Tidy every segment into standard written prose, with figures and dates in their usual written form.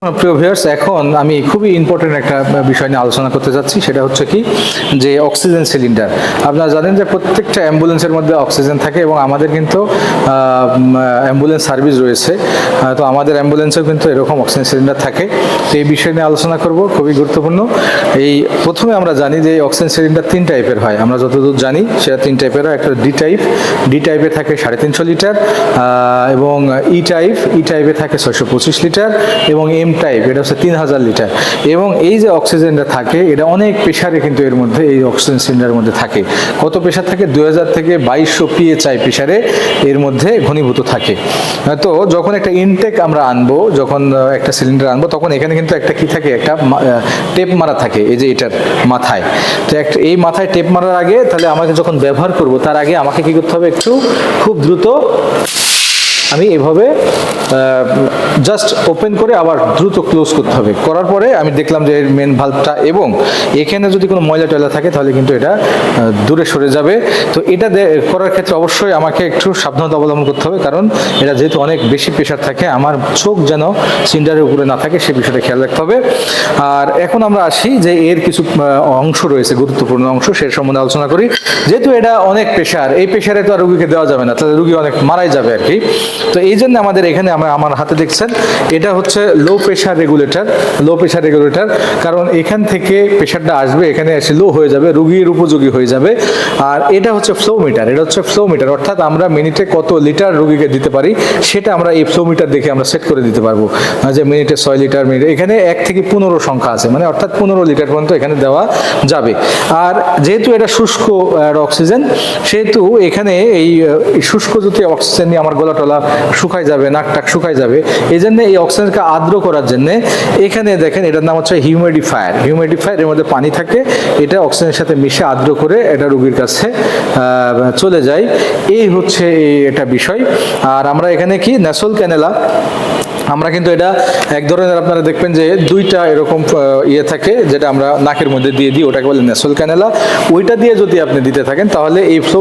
প্রিয় ভিউয়ার্স, এখন আমি খুবই ইম্পর্টেন্ট একটা বিষয় নিয়ে আলোচনা করতে যাচ্ছি। সেটা হচ্ছে কি, যে অক্সিজেন সিলিন্ডার। আপনারা জানেন যে প্রত্যেকটা অ্যাম্বুলেন্সের মধ্যে অক্সিজেন থাকে এবং আমাদের কিন্তু অ্যাম্বুলেন্স সার্ভিস রয়েছে। তো আমাদের অ্যাম্বুলেন্সেও কিন্তু এরকম অক্সিজেন সিলিন্ডার থাকে। তো এই বিষয় নিয়ে আলোচনা করব, খুবই গুরুত্বপূর্ণ। প্রথমে আমরা জানি যে অক্সিজেন সিলিন্ডার 3 টাইপের হয়। আমরা যতদূর জানি সেটা 3 টাইপের হয়। একটা ডি টাইপে থাকে 350 লিটার, এবং ই টাইপে থাকে 625 লিটার, এবং এম টাইপ এটা হচ্ছে 3000 লিটার। এবং এই যে অক্সিজেনটা থাকে এটা অনেক প্রেসারে কিন্তু এর মধ্যে, এই অক্সিজেন সিলিন্ডারের মধ্যে থাকে। কত প্রেসার থাকে? 2000 থেকে 2200 PSI প্রেসারে এর মধ্যে ঘনীভূত থাকে। তো যখন একটা ইনটেক আমরা আনবো, যখন একটা সিলিন্ডার আনবো, তখন এখানে কিন্তু একটা কি থাকে, একটা টেপ মারা থাকে এই যে এটার মাথায়। তো এই মাথায় টেপ মারার আগে, তাহলে আমাকে যখন ব্যবহার করব তার আগে আমাকে কি করতে হবে, একটু খুব দ্রুত আমি এভাবে জাস্ট ওপেন করে আবার দ্রুত ক্লোজ করতে হবে। করার পরে আমি দেখলাম যে এর মেন ভালভটা, এবং এখানে যদি কোনো ময়লা টয়লা থাকে তাহলে কিন্তু এটা দূরে সরে যাবে। তো এটা করার ক্ষেত্রে অবশ্যই আমাকে একটু সাবধানতা অবলম্বন করতে হবে, কারণ এটা যেহেতু অনেক বেশি প্রেশার থাকে, আমার চোখ যেন সিলিন্ডারের উপরে না থাকে সে বিষয়টা খেয়াল রাখতে হবে। আর এখন আমরা আসি যে এর কিছু অংশ রয়েছে, গুরুত্বপূর্ণ অংশ, সে সম্বন্ধে আলোচনা করি। যেহেতু এটা অনেক প্রেশার, এই প্রেশারে তো আর রুগীকে দেওয়া যাবে না, তাহলে রুগী অনেক মারাই যাবে আর কি। তো এই জন্য আমাদের এখানে আমার হাতে দেখছেন, এটা হচ্ছে লো প্রেশার রেগুলেটর। কারণ এখান থেকে প্রেশারটা আসবে, এখানে এসে লো হয়ে যাবে, রুগীর উপযোগী হয়ে যাবে। আর এটা হচ্ছে ফ্লো মিটার, অর্থাৎ আমরা মিনিটে কত লিটার রুগীকে দিতে পারি সেটা আমরা এই ফ্লো মিটার দেখে আমরা সেট করে দিতে পারবো। যে মিনিটে 6 লিটার, এখানে 1 থেকে 15 সংখ্যা আছে, মানে অর্থাৎ 15 লিটার পর্যন্ত এখানে দেওয়া যাবে। আর যেহেতু এটা শুষ্ক অক্সিজেন, সেহেতু এখানে এই শুষ্ক যদি অক্সিজেন নিয়ে আমার গলা টলা শুকায় যাবে, নাক টাক শুকায় যাবে। এই জন্য এই অক্সিজেনকে আর্দ্র করার জন্য এখানে দেখেন, এটার নাম হচ্ছে হিউমিডিফায়ার। এর মধ্যে পানি থাকে, এটা অক্সিজেনের সাথে মিশে আর্দ্র করে এটা রোগীর কাছে চলে যায়। এই হচ্ছে এটা বিষয়। আর আমরা এখানে কি ন্যাসল ক্যানেলা, আমরা কিন্তু এটা এক ধরনের, আপনারা দেখবেন যে 2টা এরকম ইয়ে থাকে, যেটা আমরা নাকের মধ্যে দিয়ে দিই, ওটাকে বলে ন্যাসল ক্যানেলা। ওইটা দিয়ে যদি আপনি দিতে থাকেন তাহলে এই ফ্লো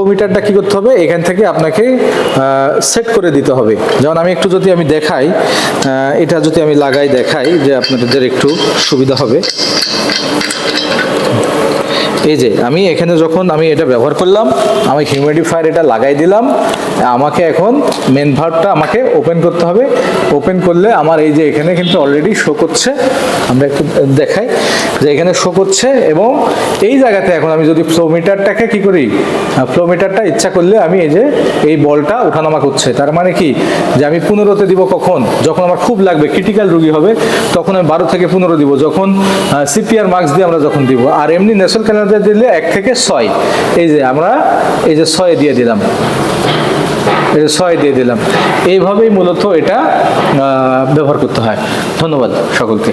মিটারটা কি করতে হবে, এখান থেকে আপনাকে সেট করে দিতে হবে। যেমন আমি একটু যদি আমি দেখাই, এটা যদি আমি লাগাই দেখাই, যে আপনাদের একটু সুবিধা হবে। এই যে আমি এখানে যখন আমি এটা ব্যবহার করলাম, আমি হিউমিডিফায়ার এটা লাগাই দিলাম, আমাকে এখন মেন ভালভটা আমাকে ওপেন করতে হবে। ওপেন করলে আমার এই যে এখানে কিন্তু অলরেডি শো করছে, আমরা একটু দেখাই যে এখানে শো করছে। এবং এই জায়গাতে এখন আমি যদি ফ্লো মিটারটাকে কি করি, ফ্লো মিটারটা ইচ্ছা করলে আমি এই যে এই বলটা ওঠানামা করছে, তার মানে কি, যে আমি 15তে দিব কখন, যখন আমার খুব লাগবে, ক্রিটিক্যাল রোগী হবে, তখন আমি 12 থেকে 15 দিব, যখন সিপিআর মার্কস দিয়ে আমরা যখন দিব। আর এমনি ন্যাসল ক্যানেলা দিলে 1 থেকে 6, এই যে আমরা এই যে 6 দিয়ে দিলাম, এইভাবেই মূলত এটা ব্যবহার করতে হয়। ধন্যবাদ সকলকে।